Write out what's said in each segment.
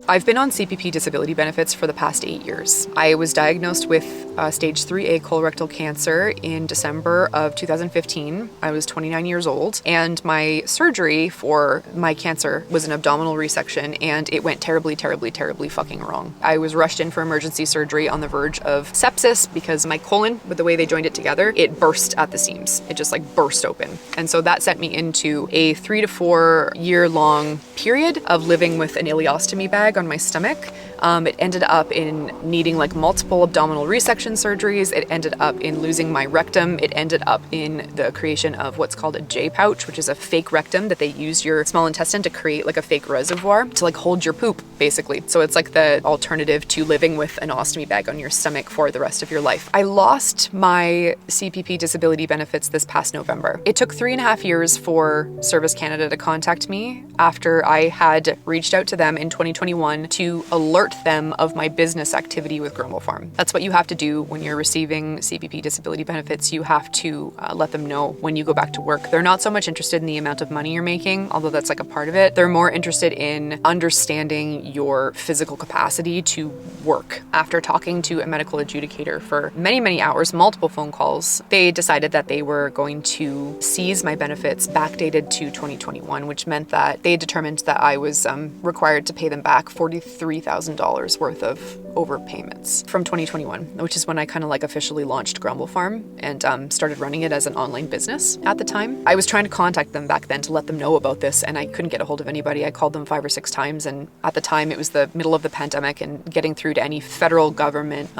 I've been on CPP disability benefits for the past 8 years. I was diagnosed with stage 3A colorectal cancer in December of 2015. I was 29 years old, and my surgery for my cancer was an abdominal resection, and it went terribly, terribly, terribly fucking wrong. I was rushed in for emergency surgery on the verge of sepsis because my colon, with the way they joined it together, it burst at the seams. It just like burst open. And so that sent me into a 3 to 4 year long period of living with an ileostomy bag on my stomach. It ended up in needing like multiple abdominal resection surgeries. It ended up in losing my rectum. It ended up in the creation of what's called a J pouch, which is a fake rectum that they use your small intestine to create like a fake reservoir to like hold your poop, basically. So it's like the alternative to living with an ostomy bag on your stomach for the rest of your life. I lost my CPP disability benefits this past November. It took 3.5 years for Service Canada to contact me after I had reached out to them in 2021 to alert them of my business activity with Grumble Farm. That's what you have to do when you're receiving CPP disability benefits. You have to let them know when you go back to work. They're not so much interested in the amount of money you're making, although that's like a part of it. They're more interested in understanding your physical capacity to work. After talking to a medical adjudicator for many, many hours, multiple phone calls, they decided that they were going to seize my benefits backdated to 2021, which meant that they determined that I was required to pay them back $43,000 worth of overpayments from 2021, which is when I kind of like officially launched Grumble Farm and started running it as an online business at the time. I was trying to contact them back then to let them know about this, and I couldn't get a hold of anybody. I called them 5 or 6 times, and at the time it was the middle of the pandemic, and getting through to any federal government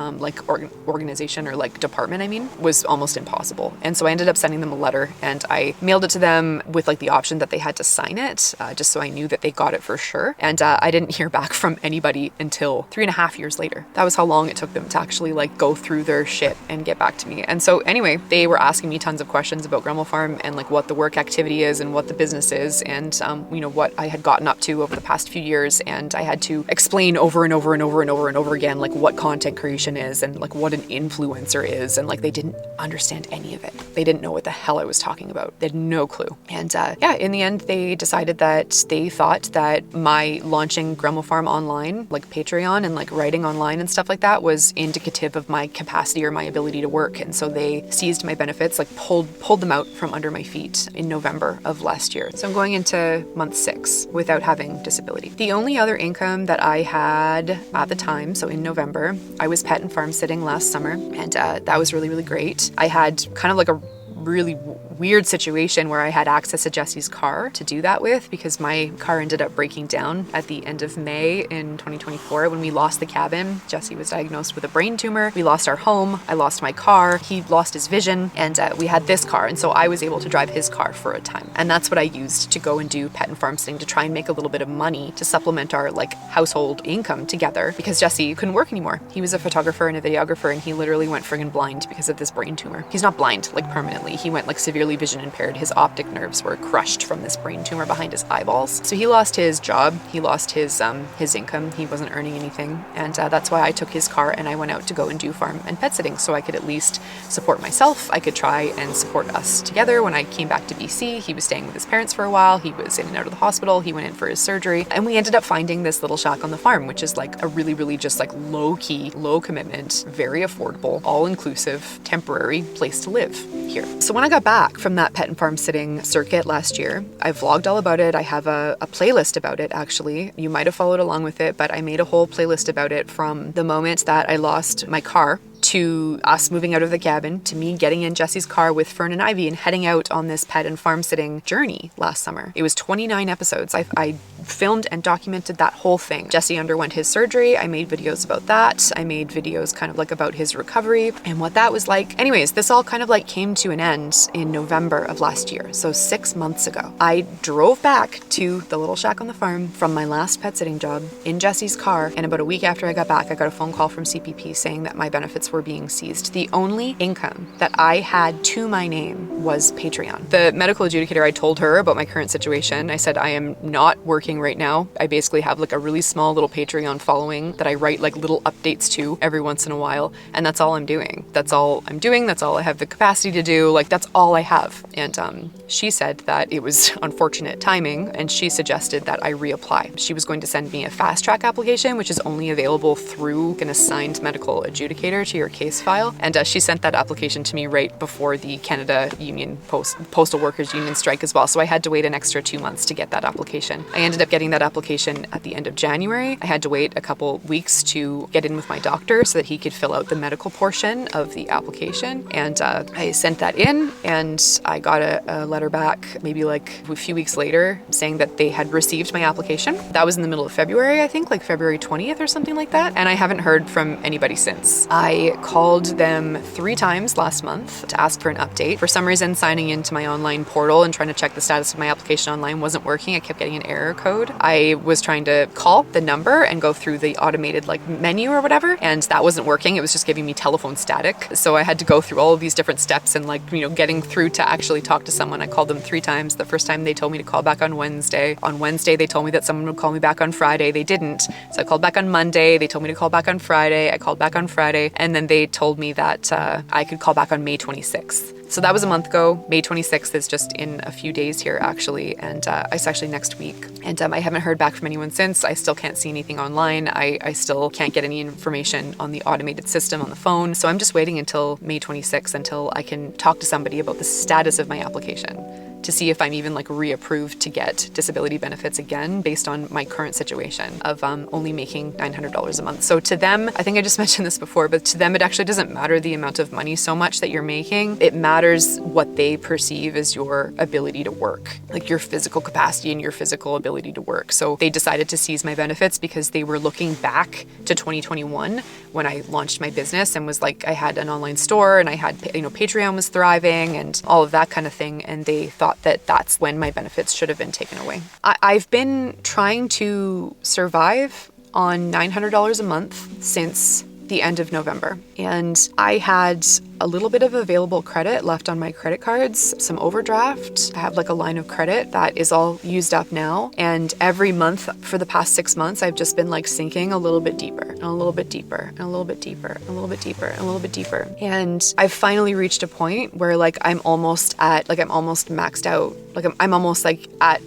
organization or like department, was almost impossible. And so I ended up sending them a letter, and I mailed it to them with like the option that they had to sign it, just so I knew that they got it for sure. And I didn't hear back from anybody until 3.5 years later. That was how long it took them to actually like go through their shit and get back to me. And so anyway, they were asking me tons of questions about Grumble Farm and like what the work activity is and what the business is, and what I had gotten up to over the past few years. And I had to explain over and over and over and over and over again like what content creation is and like what an influencer is, and like they didn't understand any of it. They didn't know what the hell I was talking about. They had no clue. And in the end, they decided that they thought that my launching Grumble Farm online, like Patreon and like writing online and stuff like that, was indicative of my capacity or my ability to work. And so they seized my benefits, like pulled them out from under my feet in November of last year. So I'm going into month 6 without having disability. The only other income that I had at the time, so in November, I was pet and farm sitting last summer, and that was really, really great. I had kind of like a really weird situation where I had access to Jesse's car to do that with, because my car ended up breaking down at the end of May in 2024 when we lost the cabin. Jesse was diagnosed with a brain tumor. We lost our home. I lost my car. He lost his vision, and we had this car, and so I was able to drive his car for a time. And that's what I used to go and do pet and farm sitting, to try and make a little bit of money to supplement our like household income together, because Jesse couldn't work anymore. He was a photographer and a videographer, and he literally went friggin' blind because of this brain tumor. He's not blind like permanently. He went like severely vision impaired. His optic nerves were crushed from this brain tumor behind his eyeballs. So he lost his job. He lost his income. He wasn't earning anything. And that's why I took his car and I went out to go and do farm and pet sitting, so I could at least support myself. I could try and support us together. When I came back to BC, he was staying with his parents for a while. He was in and out of the hospital. He went in for his surgery, and we ended up finding this little shack on the farm, which is like a really, really just like low key, low commitment, very affordable, all inclusive, temporary place to live here. So when I got back from that pet and farm sitting circuit last year, I vlogged all about it. I have a playlist about it, actually. You might have followed along with it, but I made a whole playlist about it, from the moment that I lost my car to us moving out of the cabin, to me getting in Jesse's car with Fern and Ivy and heading out on this pet and farm sitting journey last summer. It was 29 episodes. I filmed and documented that whole thing. Jesse underwent his surgery. I made videos about that. I made videos kind of like about his recovery and what that was like. Anyways, this all kind of like came to an end in November of last year. So 6 months ago, I drove back to the little shack on the farm from my last pet sitting job in Jesse's car. And about a week after I got back, I got a phone call from CPP saying that my benefits accounts were being seized. The only income that I had to my name was Patreon. The medical adjudicator, I told her about my current situation. I said, I am not working right now. I basically have like a really small little Patreon following that I write like little updates to every once in a while. And that's all I'm doing. That's all I'm doing. That's all I have the capacity to do. Like, that's all I have. And she said that it was unfortunate timing, and she suggested that I reapply. She was going to send me a Fast Track application, which is only available through an assigned medical adjudicator to your case file. And she sent that application to me right before the Canada Union Postal Workers Union strike as well. So I had to wait an extra 2 months to get that application. I ended up getting that application at the end of January. I had to wait a couple weeks to get in with my doctor so that he could fill out the medical portion of the application. And I sent that in, and I got a letter back maybe like a few weeks later saying that they had received my application. That was in the middle of February, I think, like February 20th or something like that. And I haven't heard from anybody since. I called them 3 times last month to ask for an update. For some reason, signing into my online portal and trying to check the status of my application online wasn't working. I kept getting an error code. I was trying to call the number and go through the automated like menu or whatever, and that wasn't working. It was just giving me telephone static. So I had to go through all of these different steps and like, getting through to actually talk to someone. I called them 3 times. The first time they told me to call back on Wednesday. On Wednesday, they told me that someone would call me back on Friday. They didn't. So I called back on Monday. They told me to call back on Friday. I called back on Friday. And then they told me that I could call back on May 26th. So that was a month ago. May 26th is just in a few days here, actually. And it's actually next week. And I haven't heard back from anyone since. I still can't see anything online. I still can't get any information on the automated system on the phone. So I'm just waiting until May 26th until I can talk to somebody about the status of my application, to see if I'm even like reapproved to get disability benefits again based on my current situation of only making $900 a month. So to them, I think I just mentioned this before, but to them, it actually doesn't matter the amount of money so much that you're making. It matters what they perceive as your ability to work, like your physical capacity and your physical ability to work. So they decided to seize my benefits because they were looking back to 2021 when I launched my business and was like, I had an online store and I had, Patreon was thriving and all of that kind of thing. And they thought that that's when my benefits should have been taken away. I've been trying to survive on $900 a month since the end of November. And I had a little bit of available credit left on my credit cards, some overdraft. I have like a line of credit that is all used up now. And every month for the past 6 months, I've just been like sinking a little bit deeper and a little bit deeper and a little bit deeper and a little bit deeper and a little bit deeper. And I've finally reached a point where like I'm almost maxed out. Like I'm almost like at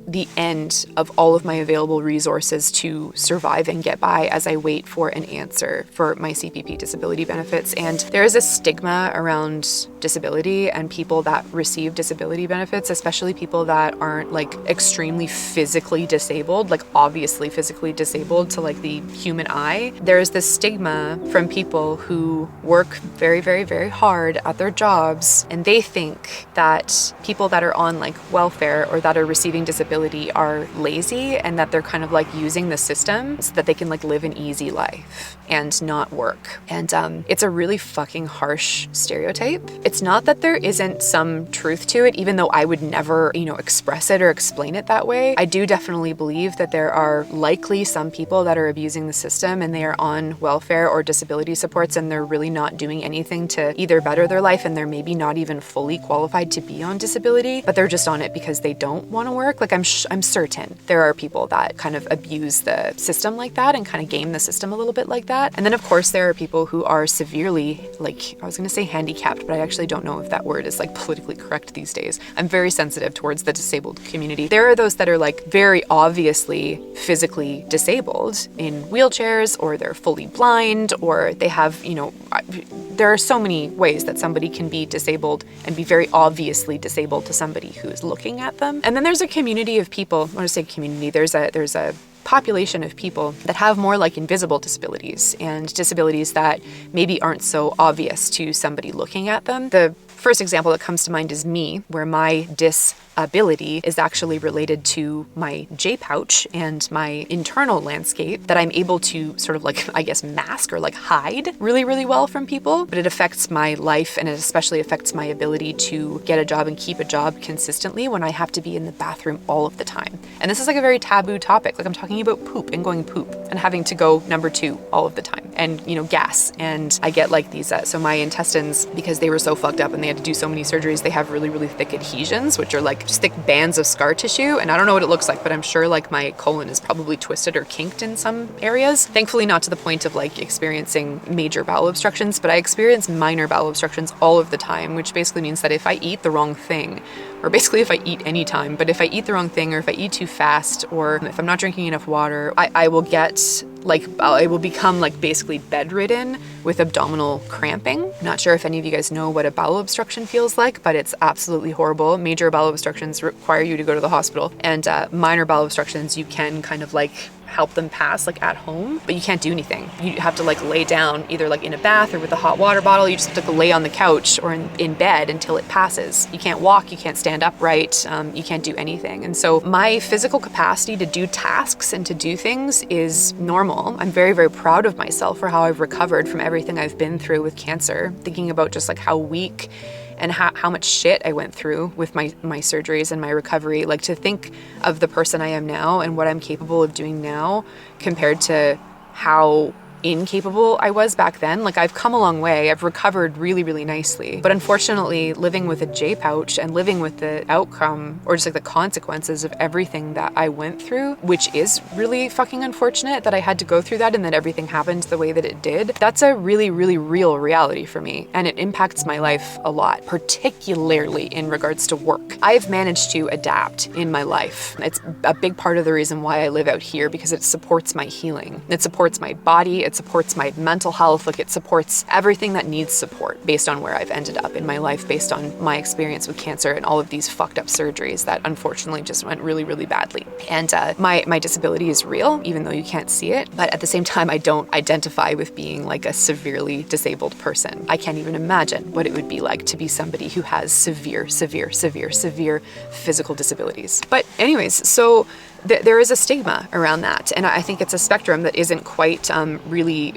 the end of all of my available resources to survive and get by as I wait for an answer for my CPP disability benefits. And there is a stigma around disability and people that receive disability benefits, especially people that aren't like extremely physically disabled, like obviously physically disabled to like the human eye. There's this stigma from people who work very, very, very hard at their jobs, and they think that people that are on like welfare or that are receiving disability are lazy and that they're kind of like using the system so that they can like live an easy life and not work. And it's a really fucking harsh stereotype. It's not that there isn't some truth to it, even though I would never, express it or explain it that way. I do definitely believe that there are likely some people that are abusing the system and they are on welfare or disability supports and they're really not doing anything to either better their life, and they're maybe not even fully qualified to be on disability, but they're just on it because they don't want to work. Like I'm certain there are people that kind of abuse the system like that and kind of game the system a little bit like that. And then of course there are people who are severely, like, I was going to say handicapped, but I actually don't know if that word is like politically correct these days. I'm very sensitive towards the disabled community. There are those that are like very obviously physically disabled in wheelchairs, or they're fully blind, or they have, there are so many ways that somebody can be disabled and be very obviously disabled to somebody who's looking at them. And then there's a community of people, I want to say community, there's a population of people that have more like invisible disabilities and disabilities that maybe aren't so obvious to somebody looking at them. The first example that comes to mind is me, where my disability is actually related to my J pouch and my internal landscape that I'm able to sort of like, I guess, mask or like hide really, really well from people. But it affects my life, and it especially affects my ability to get a job and keep a job consistently when I have to be in the bathroom all of the time. And this is like a very taboo topic. Like I'm talking about poop and going poop and having to go number 2 all of the time. and, gas. And I get like these, so my intestines, because they were so fucked up and they had to do so many surgeries, they have really, really thick adhesions, which are like just thick bands of scar tissue. And I don't know what it looks like, but I'm sure like my colon is probably twisted or kinked in some areas. Thankfully, not to the point of like experiencing major bowel obstructions, but I experience minor bowel obstructions all of the time, which basically means that if I eat the wrong thing, or basically if I eat any time, but if I eat the wrong thing, or if I eat too fast, or if I'm not drinking enough water, I will get like, I will become like basically bedridden with abdominal cramping. Not sure if any of you guys know what a bowel obstruction feels like, but it's absolutely horrible. Major bowel obstructions require you to go to the hospital, and minor bowel obstructions, you can kind of like help them pass like at home, but you can't do anything. You have to like lay down either like in a bath or with a hot water bottle. You just have to lay on the couch or in bed until it passes. You can't walk, you can't stand upright, you can't do anything. And so my physical capacity to do tasks and to do things is normal. I'm very, very proud of myself for how I've recovered from everything I've been through with cancer, thinking about just like how weak and how much shit I went through with my surgeries and my recovery. Like, to think of the person I am now and what I'm capable of doing now compared to how incapable I was back then. Like, I've come a long way. I've recovered really, really nicely. But unfortunately, living with a J pouch and living with the outcome, or just like the consequences of everything that I went through, which is really fucking unfortunate that I had to go through that and that everything happened the way that it did. That's a really, really real reality for me. And it impacts my life a lot, particularly in regards to work. I've managed to adapt in my life. It's a big part of the reason why I live out here, because it supports my healing. It supports my body. It supports my mental health. Like, it supports everything that needs support based on where I've ended up in my life, based on my experience with cancer and all of these fucked up surgeries that unfortunately just went really, really badly. And my disability is real, even though you can't see it. But at the same time, I don't identify with being like a severely disabled person. I can't even imagine what it would be like to be somebody who has severe physical disabilities. But anyways, so there is a stigma around that. And I think it's a spectrum that isn't quite really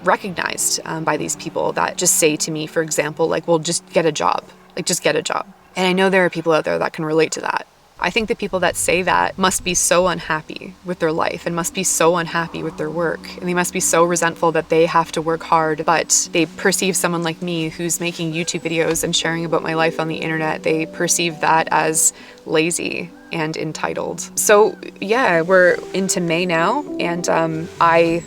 recognized by these people that just say to me, for example, like, well, just get a job. Like, just get a job. And I know there are people out there that can relate to that. I think the people that say that must be so unhappy with their life and must be so unhappy with their work. And they must be so resentful that they have to work hard, but they perceive someone like me who's making YouTube videos and sharing about my life on the internet, they perceive that as lazy and entitled. So yeah, we're into May now, and I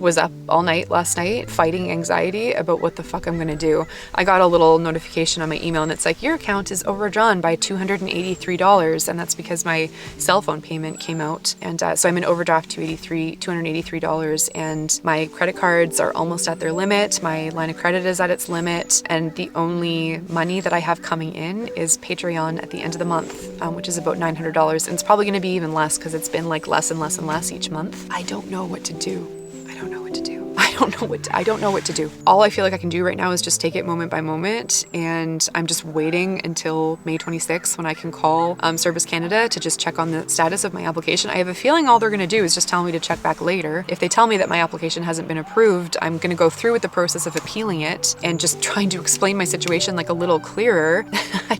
was up all night last night fighting anxiety about what the fuck I'm gonna do. I got a little notification on my email and it's like, your account is overdrawn by $283, and that's because my cell phone payment came out. And so I'm in overdraft $283, and my credit cards are almost at their limit. My line of credit is at its limit, and the only money that I have coming in is Patreon at the end of the month, which is about $900. And it's probably gonna be even less because it's been like less and less and less each month. I don't know what to do. I don't know what to do. All I feel like I can do right now is just take it moment by moment, and I'm just waiting until May 26th when I can call Service Canada to just check on the status of my application. I have a feeling all they're going to do is just tell me to check back later. If they tell me that my application hasn't been approved, I'm going to go through with the process of appealing it and just trying to explain my situation like a little clearer. I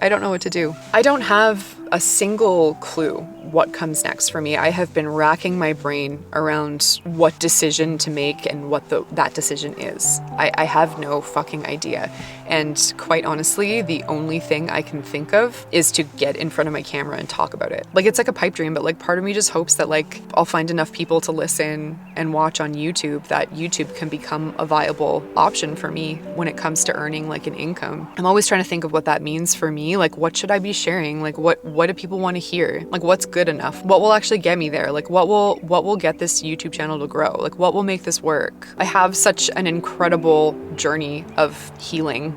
don't know what to do. I don't have a single clue what comes next for me. I have been racking my brain around what decision to make and what that decision is. I have no fucking idea. And quite honestly, the only thing I can think of is to get in front of my camera and talk about it. Like, it's like a pipe dream, but like part of me just hopes that like I'll find enough people to listen and watch on YouTube that YouTube can become a viable option for me when it comes to earning like an income. I'm always trying to think of what that means for me. Like, what should I be sharing? Like, what do people want to hear? Like, what's good enough? What will actually get me there? Like, what will get this YouTube channel to grow? Like, what will make this work? I have such an incredible journey of healing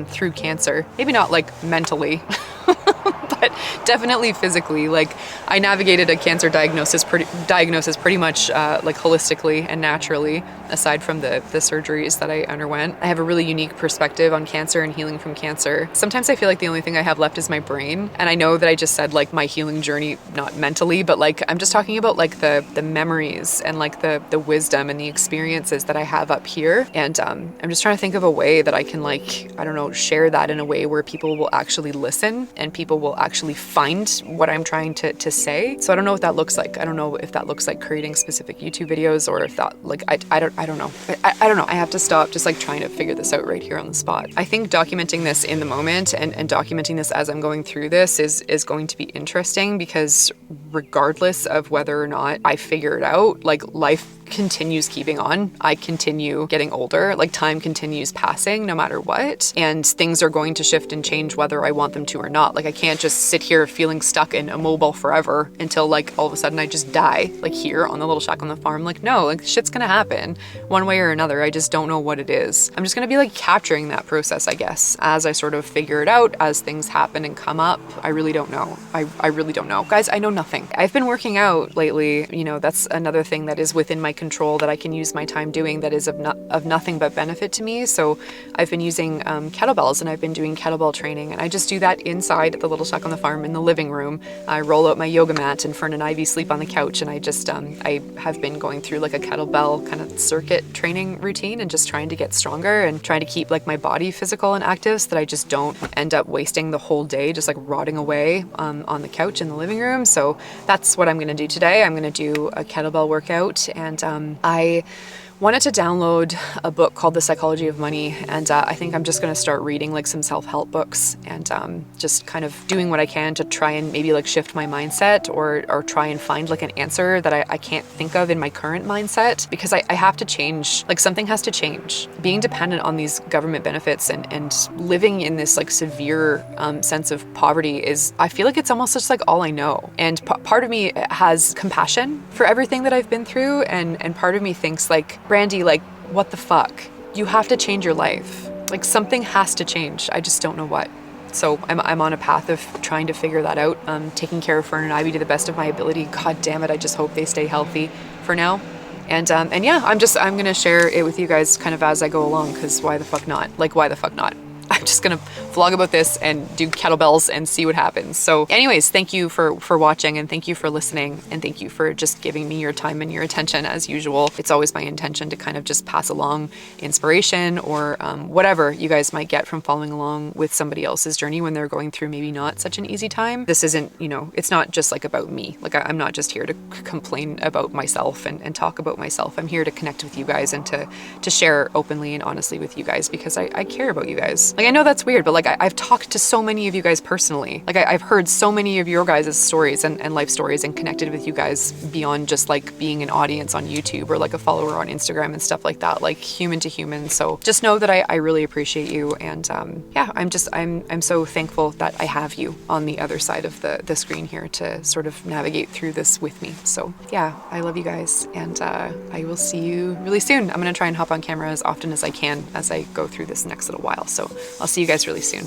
through cancer. Maybe not like mentally, but definitely physically. Like, I navigated a cancer diagnosis pretty much like holistically and naturally, aside from the surgeries that I underwent. I have a really unique perspective on cancer and healing from cancer. Sometimes I feel like the only thing I have left is my brain. And I know that I just said like my healing journey, not mentally, but like I'm just talking about like the memories and like the wisdom and the experiences that I have up here. And I'm just trying to think of a way that I can, like, I don't know, share that in a way where people will actually listen and people will actually find what I'm trying to say. So I don't know what that looks like. I don't know if that looks like creating specific YouTube videos, or if that, like, I don't know. I don't know. I have to stop just like trying to figure this out right here on the spot. I think documenting this in the moment and documenting this as I'm going through this is going to be interesting, because regardless of whether or not I figure it out, like, life continues keeping on. I continue getting older, like time continues passing no matter what, and things are going to shift and change whether I want them to or not. Like, I can't just sit here feeling stuck and immobile forever until like all of a sudden I just die, like here on the little shack on the farm. Like, no, like shit's gonna happen one way or another. I just don't know what it is. I'm just gonna be like capturing that process, I guess, as I sort of figure it out, as things happen and come up. I really don't know. I really don't know. Guys, I know nothing. I've been working out lately. You know, that's another thing that is within my control that I can use my time doing that is of nothing but benefit to me. So I've been using kettlebells, and I've been doing kettlebell training, and I just do that inside at the little shack on the farm in the living room. I roll out my yoga mat, and Fern and Ivy sleep on the couch, and I just I have been going through like a kettlebell kind of circuit training routine, and just trying to get stronger and trying to keep like my body physical and active, so that I just don't end up wasting the whole day just like rotting away on the couch in the living room. So that's what I'm gonna do today. I'm gonna do a kettlebell workout, and I wanted to download a book called The Psychology of Money, and I think I'm just going to start reading like some self-help books, and just kind of doing what I can to try and maybe like shift my mindset, or try and find like an answer that I can't think of in my current mindset, because I have to change. Like, something has to change. Being dependent on these government benefits and living in this like severe sense of poverty is, I feel like it's almost just like all I know. And part of me has compassion for everything that I've been through, and part of me thinks like, Brandy, like, what the fuck? You have to change your life. Like, something has to change. I just don't know what. So I'm on a path of trying to figure that out. Taking care of Fern and Ivy to the best of my ability. God damn it, I just hope they stay healthy for now. And yeah, I'm gonna share it with you guys kind of as I go along, because why the fuck not? Like, why the fuck not? I'm just gonna vlog about this and do kettlebells and see what happens. So anyways, thank you for watching, and thank you for listening, and thank you for just giving me your time and your attention as usual. It's always my intention to kind of just pass along inspiration, or whatever you guys might get from following along with somebody else's journey when they're going through maybe not such an easy time. This isn't, you know, it's not just like about me. Like, I'm not just here to complain about myself and talk about myself. I'm here to connect with you guys and to share openly and honestly with you guys, because I care about you guys. Like, I know that's weird, but like I've talked to so many of you guys personally. Like, I've heard so many of your guys' stories and life stories, and connected with you guys beyond just like being an audience on YouTube or like a follower on Instagram and stuff like that, like human to human. So just know that I really appreciate you, and yeah, I'm so thankful that I have you on the other side of the screen here to sort of navigate through this with me. So yeah, I love you guys, and I will see you really soon. I'm gonna try and hop on camera as often as I can as I go through this next little while. So I'll see you guys really soon.